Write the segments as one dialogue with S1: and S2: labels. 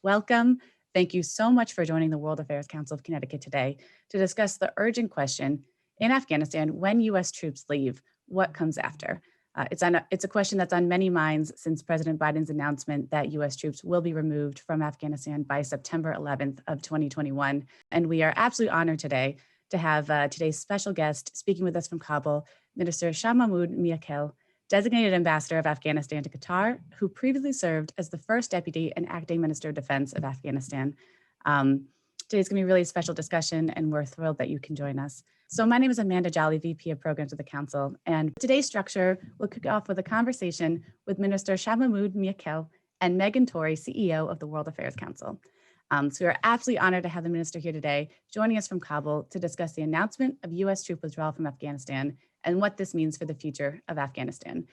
S1: Welcome. Thank you so much for joining the World Affairs Council of Connecticut today to discuss the urgent question in Afghanistan: when U.S. troops leave, what comes after? It's a question that's on many minds since President Biden's announcement that U.S. troops will be removed from Afghanistan by September 11th of 2021. And we are absolutely honored today to have today's special guest speaking with us from Kabul, Minister Shahmahmood Miakhel, Designated Ambassador of Afghanistan to Qatar, who previously served as the first Deputy and Acting Minister of Defense of Afghanistan. Today's gonna be a really special discussion, and we're thrilled that you can join us. So my name is Amanda Jolly, VP of Programs of the Council, and today's structure will kick off with a conversation with Minister Shahmahmood Miakhel and Megan Torrey, CEO of the World Affairs Council. So we're absolutely honored to have the minister here today, joining us from Kabul to discuss the announcement of U.S. troop withdrawal from Afghanistan and what this means for the future of Afghanistan.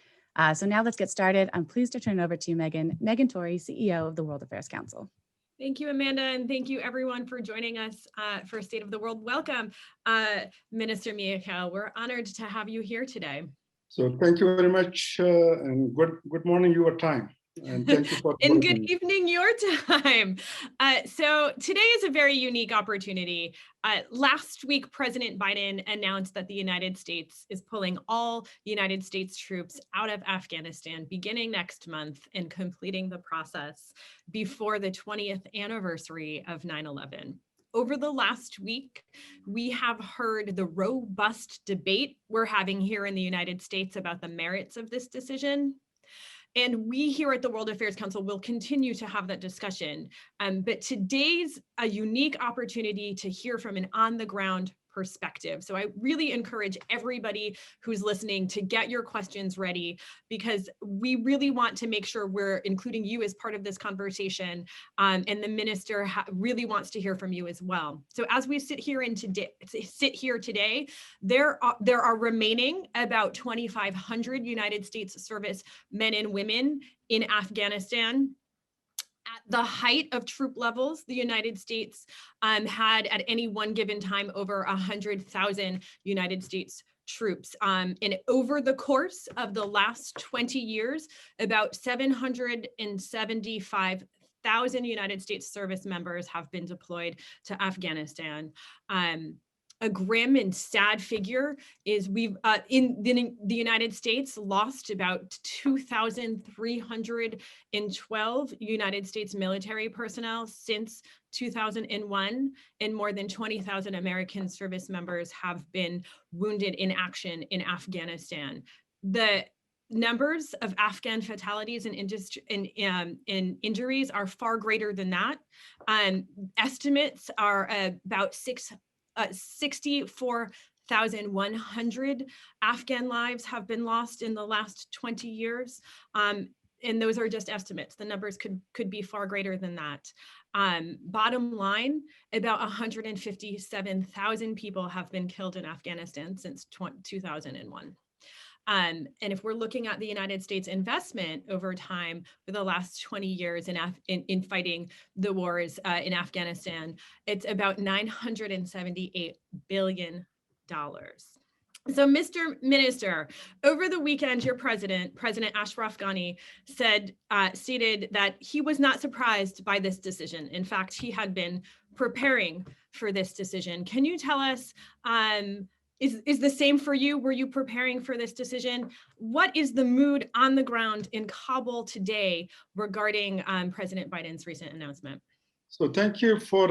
S1: So now let's get started. I'm pleased to turn it over to you, Megan. Megan Torrey, CEO of the World Affairs Council.
S2: Thank you, Amanda, and thank you everyone for joining us for State of the World. Welcome, Minister Miakhel. We're honored to have you here today.
S3: So thank you very much, and good morning your time. And thank you for
S2: and good evening your time. So today is a very unique opportunity. Last week, President Biden announced that the United States is pulling all United States troops out of Afghanistan beginning next month and completing the process before the 20th anniversary of 9/11. Over the last week, we have heard the robust debate we're having here in the United States about the merits of this decision. And we here at the World Affairs Council will continue to have that discussion. But today's a unique opportunity to hear from an on-the-ground perspective. So I really encourage everybody who's listening to get your questions ready, because we really want to make sure we're including you as part of this conversation. And the minister really wants to hear from you as well. So as we sit here today, there are remaining about 2,500 United States service men and women in Afghanistan. At the height of troop levels, the United States had at any one given time over 100,000 United States troops. And over the course of the last 20 years, about 775,000 United States service members have been deployed to Afghanistan. A grim and sad figure is we've in the United States lost about 2,312 United States military personnel since 2001, and more than 20,000 American service members have been wounded in action in Afghanistan. The numbers of Afghan fatalities and injuries are far greater than that. Estimates are about 64,100 Afghan lives have been lost in the last 20 years. And those are just estimates. The numbers could be far greater than that. Bottom line, about 157,000 people have been killed in Afghanistan since 2001. And if we're looking at the United States investment over time for the last 20 years in fighting the wars in Afghanistan, it's about $978 billion. So, Mr. Minister, over the weekend, your President Ashraf Ghani, stated that he was not surprised by this decision. In fact, he had been preparing for this decision. Can you tell us, is the same for you? Were you preparing for this decision? What is the mood on the ground in Kabul today regarding President Biden's recent announcement?
S3: So thank you for,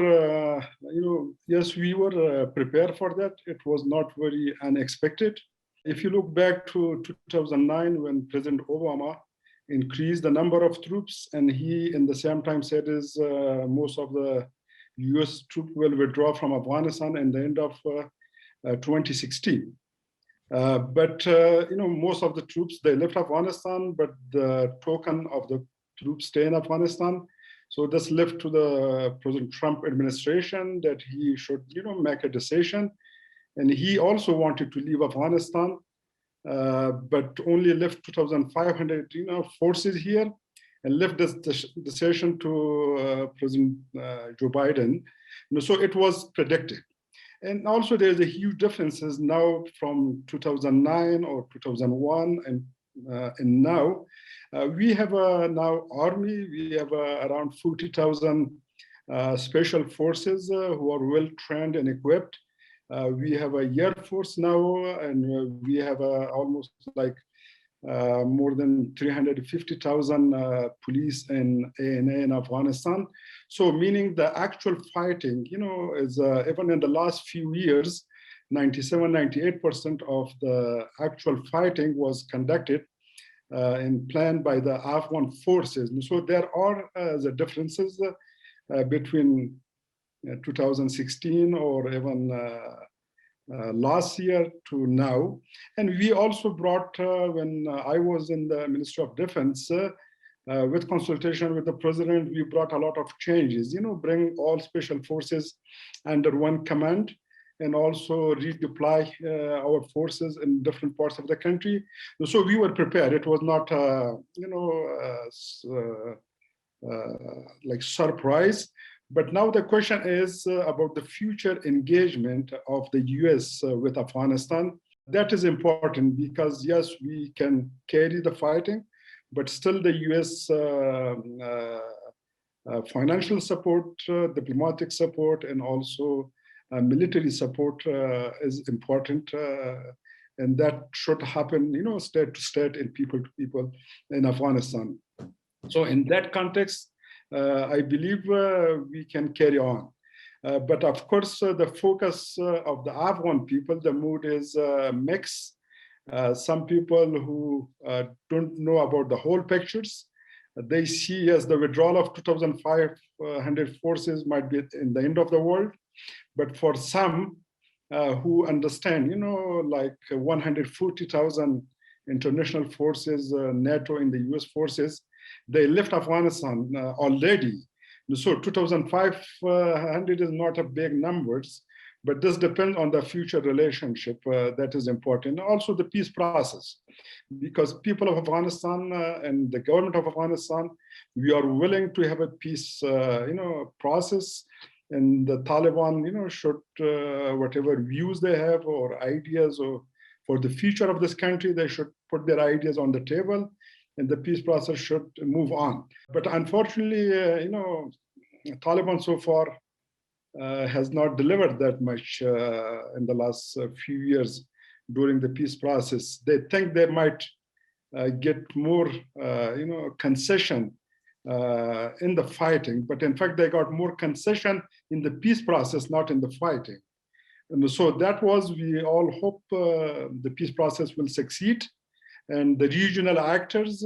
S3: yes, we were prepared for that. It was not very unexpected. If you look back to 2009, when President Obama increased the number of troops, and he, in the same time, said is most of the US troops will withdraw from Afghanistan at the end of 2016. But most of the troops, they left Afghanistan, but the token of the troops stay in Afghanistan. So this left to the President Trump administration that he should, make a decision. And he also wanted to leave Afghanistan, but only left 2,500, forces here, and left this decision to President Joe Biden. So it was predicted. And also there's a huge differences now from 2009 or 2001 and and now. We have now army, we have around 40,000 special forces who are well trained and equipped. We have a air force now, and we have almost like more than 350,000 police and ANA in Afghanistan. So meaning the actual fighting, is even in the last few years, 97, 98% of the actual fighting was conducted and planned by the Afghan forces. So there are the differences between 2016 or even last year to now. And we also brought, when I was in the Ministry of Defense, with consultation with the president, we brought a lot of changes, bring all special forces under one command, and also redeploy our forces in different parts of the country. So we were prepared. It was not, like surprise. But now the question is about the future engagement of the US with Afghanistan. That is important because yes, we can carry the fighting, but still the US financial support, diplomatic support, and also military support is important. And that should happen, state to state and people to people in Afghanistan. So in that context, I believe we can carry on. But of course, the focus of the Afghan people, the mood is mixed. Some people who don't know about the whole pictures, they see as the withdrawal of 2,500 forces might be in the end of the world. But for some who understand, like 140,000 international forces, NATO and the US forces, they left Afghanistan already. So 2,500 is not a big numbers, but this depends on the future relationship that is important. Also the peace process, because people of Afghanistan and the government of Afghanistan, we are willing to have a peace process. And the Taliban, should, whatever views they have or ideas or for the future of this country, they should put their ideas on the table and the peace process should move on. But unfortunately, Taliban so far has not delivered that much in the last few years during the peace process. They think they might get more, concession in the fighting, but in fact, they got more concession in the peace process, not in the fighting. And so that was, we all hope the peace process will succeed. And the regional actors,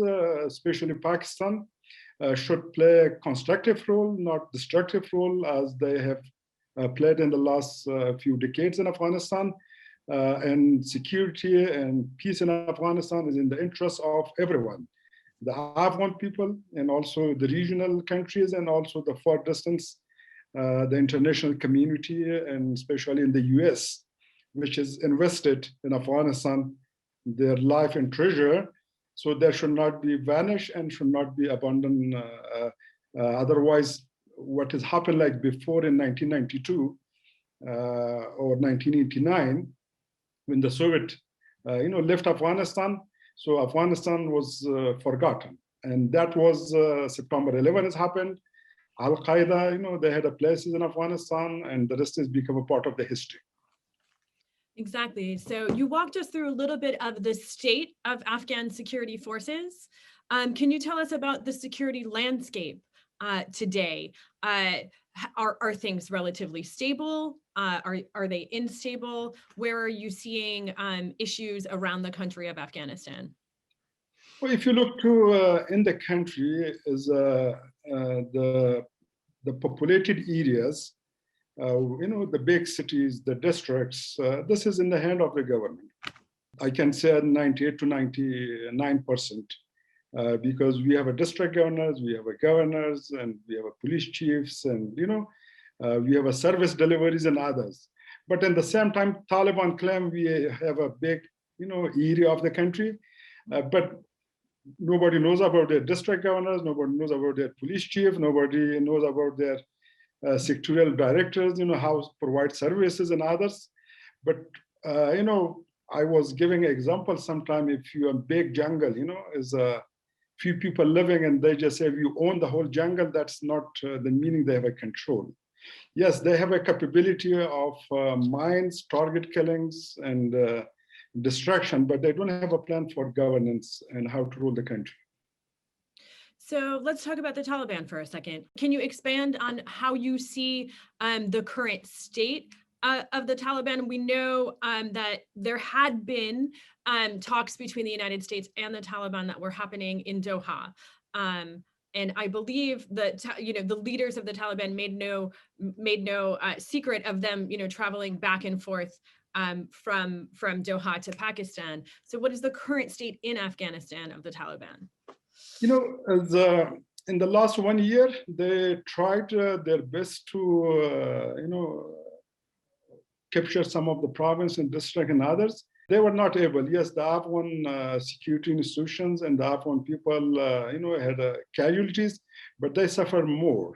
S3: especially Pakistan, should play a constructive role, not destructive role, as they have played in the last few decades in Afghanistan. And security and peace in Afghanistan is in the interest of everyone, the Afghan people and also the regional countries and also the far distance, the international community, and especially in the US, which is invested in Afghanistan their life and treasure. So there should not be vanished and should not be abandoned. Otherwise, what has happened like before in 1992 or 1989, when the Soviet, left Afghanistan, so Afghanistan was forgotten. And that was September 11 has happened. Al-Qaeda, they had a places in Afghanistan, and the rest has become a part of the history.
S2: Exactly. So you walked us through a little bit of the state of Afghan security forces. Can you tell us about the security landscape today? Are things relatively stable? Are they unstable? Where are you seeing issues around the country of Afghanistan?
S3: Well, if you look to in the country, is the populated areas, the big cities, the districts, this is in the hand of the government. I can say 98 to 99%, because we have a district governors, we have a governors, and we have a police chiefs, and we have a service deliveries and others. But at the same time, Taliban claim we have a big, area of the country, but nobody knows about their district governors, nobody knows about their police chief, nobody knows about their sectorial directors, how to provide services and others. But, I was giving an example sometime, if you're a big jungle, is a few people living and they just say, if you own the whole jungle, that's not the meaning they have a control. Yes, they have a capability of mines, target killings, and destruction, but they don't have a plan for governance and how to rule the country.
S2: So let's talk about the Taliban for a second. Can you expand on how you see the current state of the Taliban? We know that there had been talks between the United States and the Taliban that were happening in Doha. And I believe that the leaders of the Taliban made no secret of them traveling back and forth from Doha to Pakistan. So what is the current state in Afghanistan of the Taliban?
S3: In the last 1 year, they tried their best to capture some of the province and district and others. They were not able. Yes, the Afghan security institutions and the Afghan people, had casualties, but they suffered more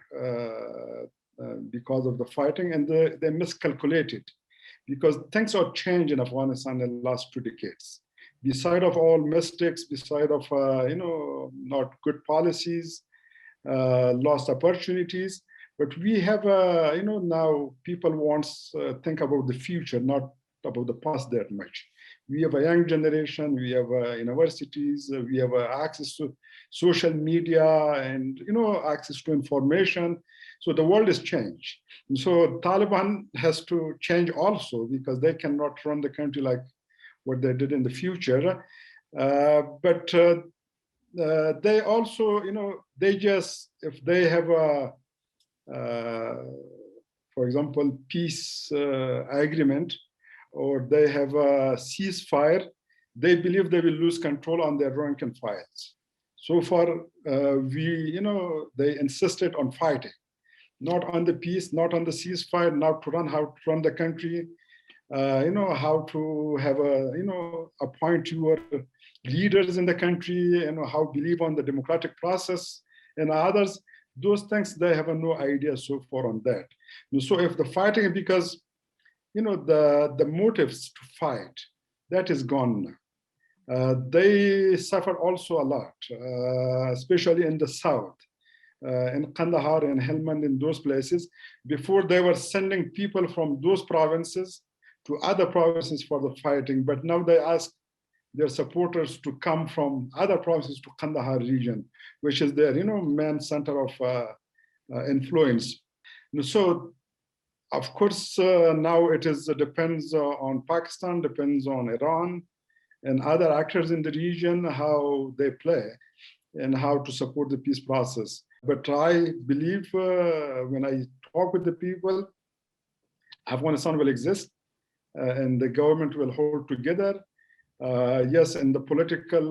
S3: because of the fighting, and they miscalculated, because things are changed in Afghanistan in the last 2 decades. Beside of all mistakes, beside of not good policies, lost opportunities, but we have now people want to think about the future, not about the past that much. We have a young generation, we have universities, we have access to social media and access to information. So the world has changed. And so Taliban has to change also, because they cannot run the country like what they did in the future. But they also, they just, if they have a, for example, peace agreement, or they have a ceasefire, they believe they will lose control on their rank and files. So far, they insisted on fighting, not on the peace, not on the ceasefire, not to run, how to run the country, how to have appoint your leaders in the country, how believe on the democratic process and others. Those things, they have no idea so far on that. So if the fighting, because the motives to fight, that is gone now. They suffer also a lot, especially in the south, in Kandahar and Helmand, in those places. Before, they were sending people from those provinces to other provinces for the fighting, but now they ask their supporters to come from other provinces to Kandahar region, which is their main center of influence. So of course, now it depends on Pakistan, depends on Iran and other actors in the region, how they play and how to support the peace process. But I believe when I talk with the people, Afghanistan will exist and the government will hold together. Yes, in the political,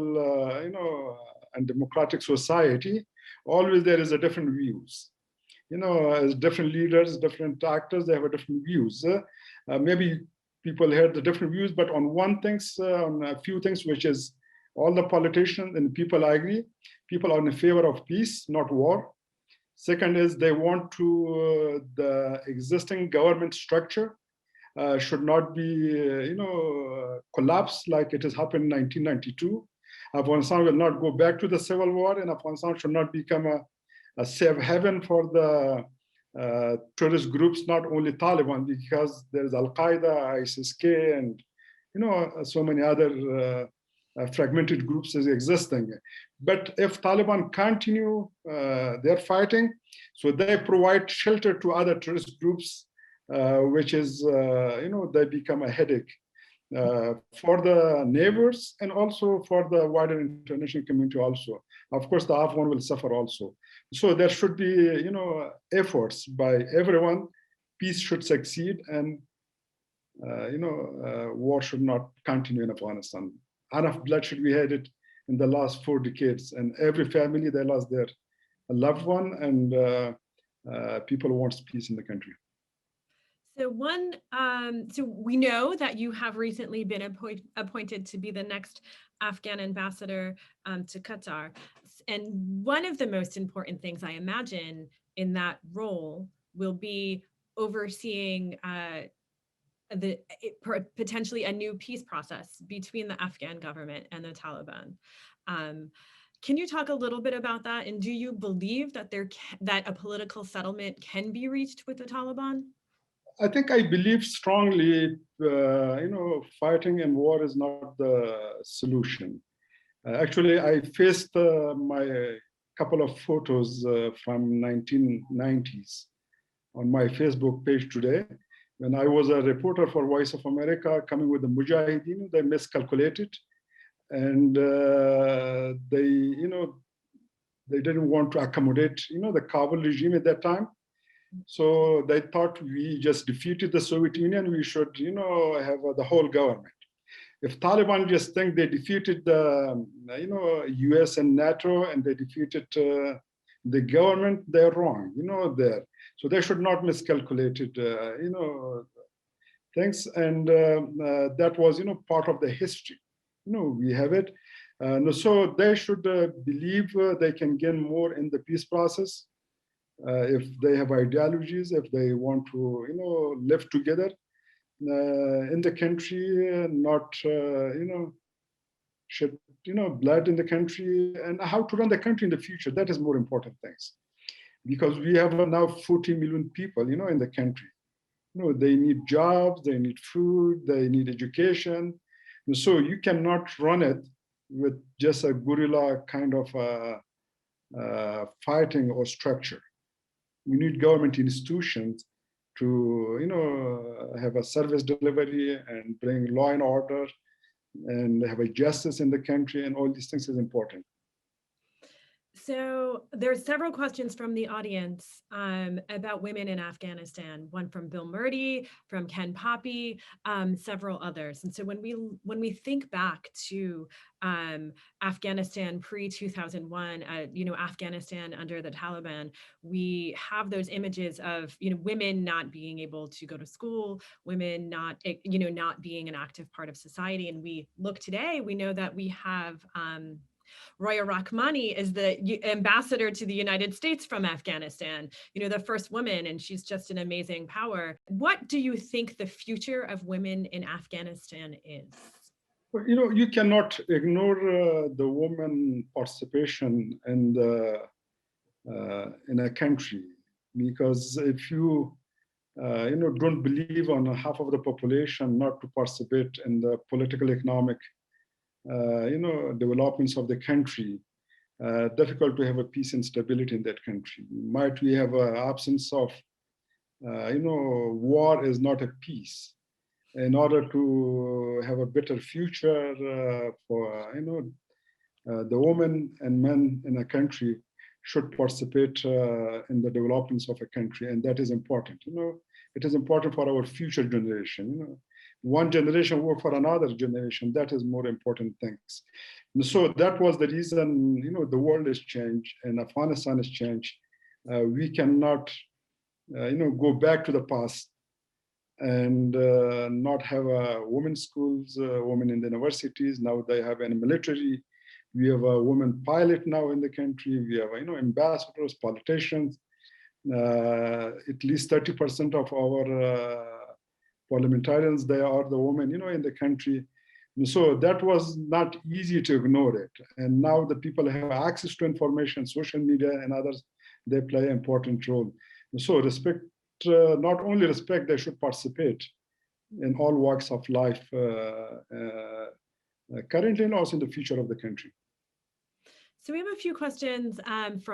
S3: and democratic society, always there is a different views. As different leaders, different actors, they have a different views. Maybe people heard the different views, but on on a few things, which is all the politicians and people agree, people are in favor of peace, not war. Second is they want to, the existing government structure should not be, collapsed like it has happened in 1992. Afghanistan will not go back to the civil war, and Afghanistan should not become a safe haven for the terrorist groups, not only Taliban, because there's Al-Qaeda, ISIS-K, and so many other fragmented groups is existing. But if Taliban continue their fighting, so they provide shelter to other terrorist groups, which is, they become a headache for the neighbors and also for the wider international community also. Of course, the Afghan will suffer also. So there should be, efforts by everyone. Peace should succeed, and war should not continue in Afghanistan. Enough blood should be had in the last 4 decades, and every family, they lost their loved one, and people want peace in the country.
S2: So so we know that you have recently been appointed to be the next Afghan ambassador to Qatar. And one of the most important things I imagine in that role will be overseeing potentially a new peace process between the Afghan government and the Taliban. Can you talk a little bit about that? And do you believe that that a political settlement can be reached with the Taliban?
S3: I think I believe strongly, fighting and war is not the solution. Actually, I faced my couple of photos from 1990s on my Facebook page today. When I was a reporter for Voice of America, coming with the Mujahideen, they miscalculated, and they didn't want to accommodate, the Kabul regime at that time. So they thought we just defeated the Soviet Union, we should, have the whole government. If Taliban just think they defeated the, US and NATO and they defeated the government, they're wrong, there. So they should not miscalculate it, things. And that was, part of the history. We have it. So they should believe they can gain more in the peace process. If they have ideologies, if they want to, live together in the country, not, shed, blood in the country, and how to run the country in the future. That is more important things, because we have now 40 million people, in the country. They need jobs, they need food, they need education. And so you cannot run it with just a guerrilla kind of fighting or structure. We need government institutions to, have a service delivery and bring law and order and have a justice in the country, and all these things is important.
S2: So there's several questions from the audience about women in Afghanistan. One from Bill Murdy, from Ken Poppy, several others. And so when we think back to Afghanistan pre-2001, Afghanistan under the Taliban, we have those images of women not being able to go to school, women not being an active part of society. And we look today, we know that we have Roya Rahmani is the ambassador to the United States from Afghanistan, the first woman, and she's just an amazing power. What do you think the future of women in Afghanistan is?
S3: Well, you cannot ignore the woman participation in a country, because if you don't believe on half of the population not to participate in the political, economic developments of the country, difficult to have a peace and stability in that country. Might we have an absence of, war is not a peace. In order to have a better future for, the women and men in a country should participate in the developments of a country, and that is important. It is important for our future generation. One generation work for another generation. That is more important things. And so that was the reason, the world has changed and Afghanistan has changed. We cannot, go back to the past and not have women's schools, women in the universities. Now they have a military. We have a woman pilot now in the country. We have, ambassadors, politicians. At least 30% of our parliamentarians, they are the women, in the country. And so that was not easy to ignore it. And now the people have access to information, social media and others, they play an important role. And so respect, not only respect, they should participate in all walks of life, currently and also in the future of the country.
S2: So we have a few questions,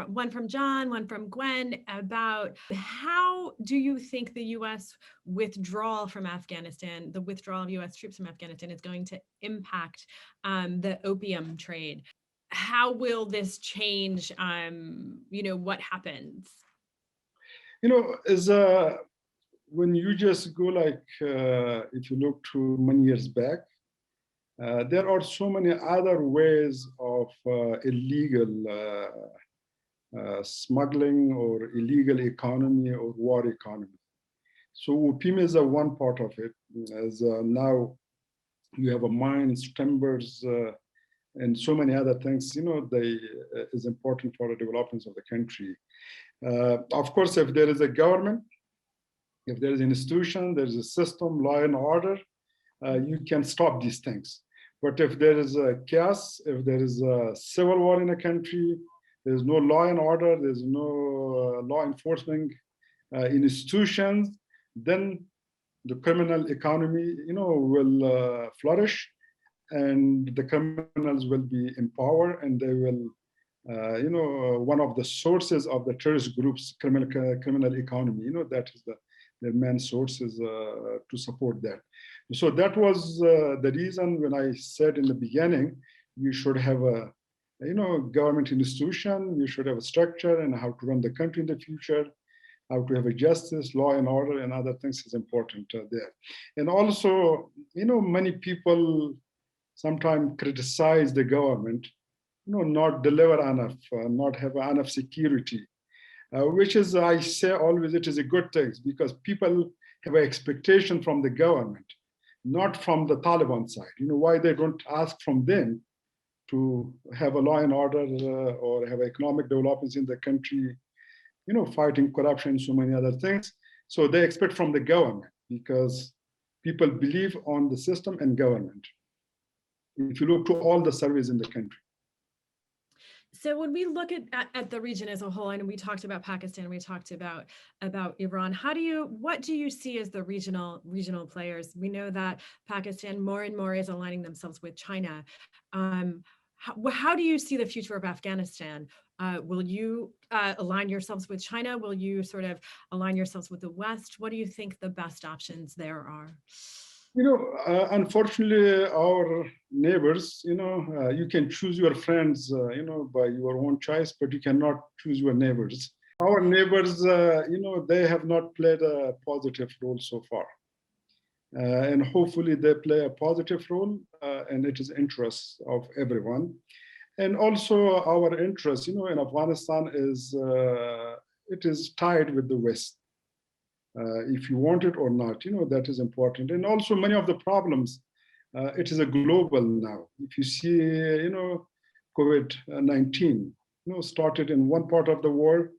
S2: one from John, one from Gwen, about how do you think the U.S. withdrawal from Afghanistan, the withdrawal of U.S. troops from Afghanistan is going to impact the opium trade? How will this change, what happens?
S3: When you just go if you look to many years back, there are so many other ways of illegal smuggling or illegal economy or war economy. So opium is one part of it. As now you have mines, timbers, and so many other things. They is important for the development of the country. Of course, if there is a government If there is an institution, there is a system, law and order, you can stop these things. But if there is a chaos, if there is a civil war in a country, there's no law and order, there's no law enforcement institutions, then the criminal economy, will flourish, and the criminals will be empowered, and they will, one of the sources of the terrorist groups, criminal economy, that is their main sources to support that. So that was the reason when I said in the beginning, we should have a, government institution, we should have a structure and how to run the country in the future, how to have a justice, law and order, and other things is important there. And also, many people sometimes criticize the government, not deliver enough, not have enough security, which is, I say always, it is a good thing because people have an expectation from the government, not from the Taliban side. Why they don't ask from them to have a law and order or have economic developments in the country, fighting corruption and so many other things. So they expect from the government because people believe on the system and government. If you look to all the surveys in the country.
S2: So when we look at the region as a whole, and we talked about Pakistan, we talked about Iran, what do you see as the regional players? We know that Pakistan more and more is aligning themselves with China. How do you see the future of Afghanistan? Will you align yourselves with China? Will you sort of align yourselves with the West? What do you think the best options there are?
S3: Unfortunately, our neighbors, you can choose your friends, by your own choice, but you cannot choose your neighbors. Our neighbors, they have not played a positive role so far. And hopefully they play a positive role, and it is interest of everyone. And also our interest, in Afghanistan is, it is tied with the West. If you want it or not, that is important. And also many of the problems, it is a global now. If you see, COVID-19, started in one part of the world,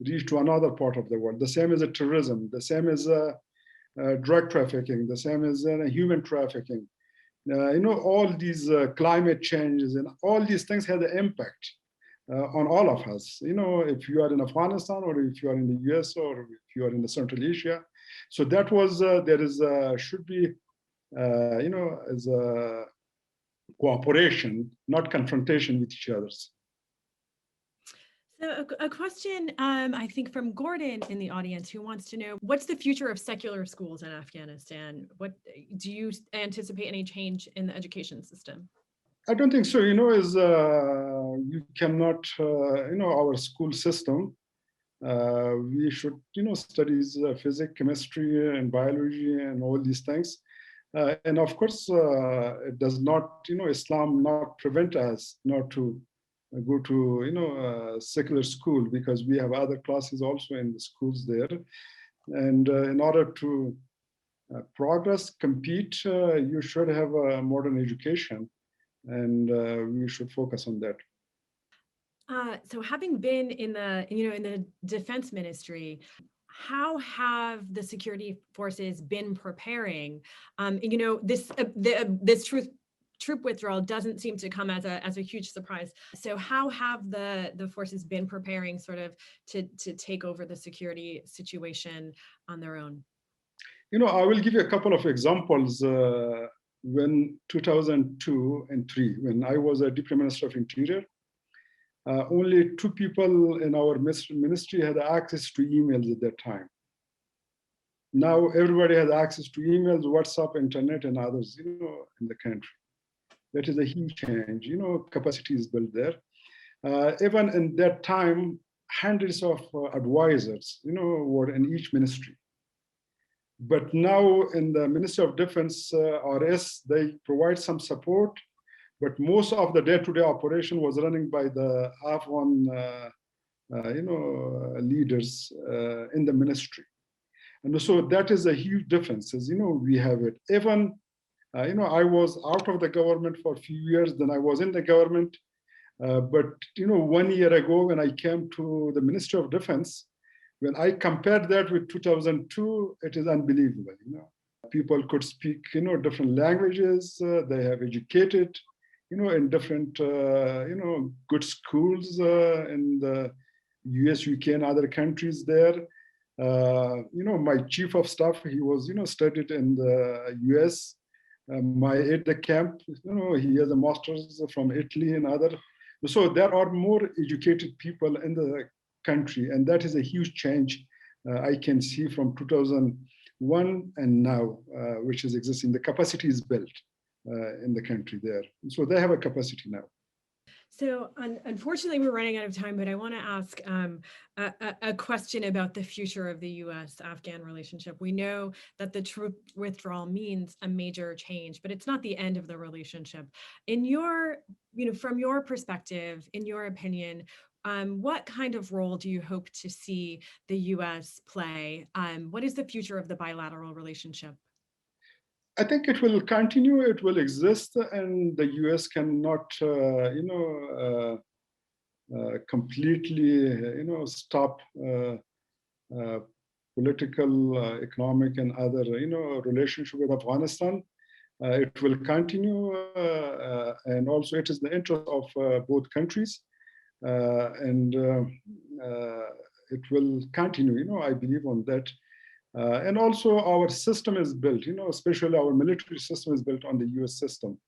S3: reached to another part of the world. The same as terrorism, the same as drug trafficking, the same as human trafficking. All these climate changes and all these things had an impact on all of us, if you are in Afghanistan or if you are in the US or if you are in the Central Asia. So that was, there is, should be, as a cooperation, not confrontation with each other.
S2: So a question, I think from Gordon in the audience, who wants to know, what's the future of secular schools in Afghanistan? What do you anticipate any change in the education system?
S3: I don't think so. You cannot, our school system, we should, study physics, chemistry, and biology, and all these things. And of course, it does not, Islam not prevent us not to go to, secular school, because we have other classes also in the schools there. And in order to progress, compete, you should have a modern education. And we should focus on that.
S2: So having been in the defense ministry, how have the security forces been preparing? This troop withdrawal doesn't seem to come as a huge surprise. So how have the forces been preparing sort of to take over the security situation on their own?
S3: I will give you a couple of examples. When 2002 and 3, when I was a Deputy Minister of Interior, only 2 people in our ministry had access to emails at that time. Now everybody has access to emails, WhatsApp, internet, and others, in the country. That is a huge change. Capacity is built there. Even in that time, hundreds of advisors, were in each ministry. But now in the Ministry of Defense, RS, they provide some support, but most of the day-to-day operation was running by the Afghan, leaders in the ministry. And so that is a huge difference, as we have it. Even, I was out of the government for a few years, then I was in the government. But, 1 year ago, when I came to the Ministry of Defense, When I compare that with 2002, it is unbelievable. People could speak, different languages. They have educated, in different, good schools in the US, UK, and other countries there. My chief of staff, he was, studied in the US. My aide-de-camp, he has a master's from Italy and other. So there are more educated people in the country, and that is a huge change I can see from 2001 and now, which is existing. The capacity is built in the country there. So they have a capacity now.
S2: So unfortunately, we're running out of time, but I want to ask a question about the future of the US-Afghan relationship. We know that the troop withdrawal means a major change, but it's not the end of the relationship. In your, from your perspective, in your opinion, what kind of role do you hope to see the US play? What is the future of the bilateral relationship?
S3: I think it will continue, it will exist, and the US cannot, completely, stop political, economic, and other, relationship with Afghanistan. It will continue, and also it is the interest of both countries, and it will continue. I believe on that. And also our system is built, especially our military system is built on the US system.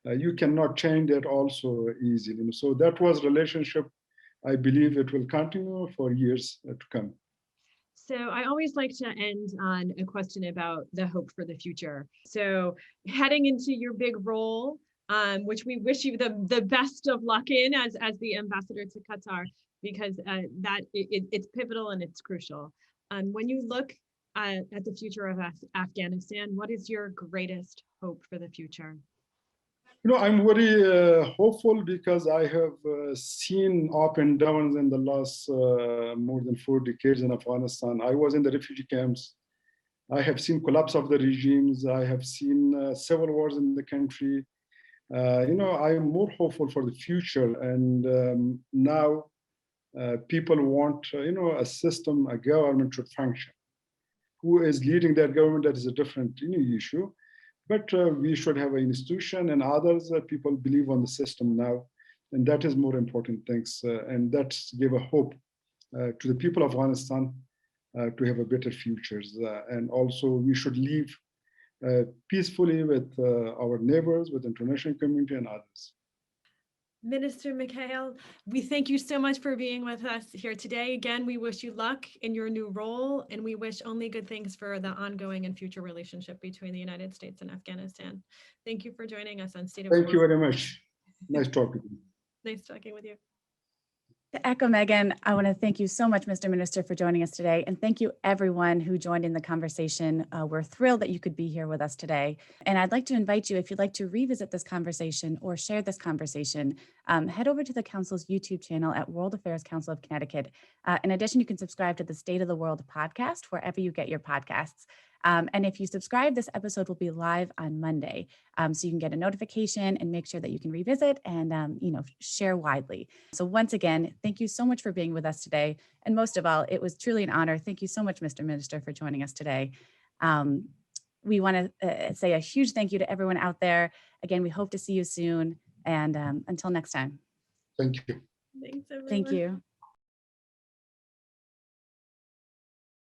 S3: You cannot change that also easily. So that was relationship. I believe it will continue for years to come.
S2: So I always like to end on a question about the hope for the future. So heading into your big role, which we wish you the best of luck in as the ambassador to Qatar, because it's pivotal and it's crucial. When you look at the future of Afghanistan, what is your greatest hope for the future?
S3: I'm very hopeful because I have seen up and downs in the last more than 4 decades in Afghanistan. I was in the refugee camps. I have seen collapse of the regimes. I have seen civil wars in the country. I'm more hopeful for the future. And now people want, a system, a government should function. Who is leading that government, that is a different issue. But we should have an institution and others people believe on the system now. And that is more important things. And that give a hope to the people of Afghanistan to have a better futures. And also we should live peacefully with our neighbors, with the international community and others.
S2: Minister Miakhel, we thank you so much for being with us here today. Again, we wish you luck in your new role, and we wish only good things for the ongoing and future relationship between the United States and Afghanistan. Thank you for joining us on State of
S3: Thank you very much. Nice talking to you.
S2: Nice talking with you.
S1: To echo Megan, I want to thank you so much, Mr. Minister, for joining us today. And thank you everyone who joined in the conversation. We're thrilled that you could be here with us today. And I'd like to invite you, if you'd like to revisit this conversation or share this conversation, head over to the Council's YouTube channel at World Affairs Council of Connecticut. In addition, you can subscribe to the State of the World podcast, wherever you get your podcasts. And if you subscribe, this episode will be live on Monday. So you can get a notification and make sure that you can revisit and, share widely. So once again, thank you so much for being with us today. And most of all, it was truly an honor. Thank you so much, Mr. Minister, for joining us today. We want to say a huge thank you to everyone out there. Again, we hope to see you soon. And until next time.
S3: Thank you.
S2: Thanks, everyone.
S1: Thank you.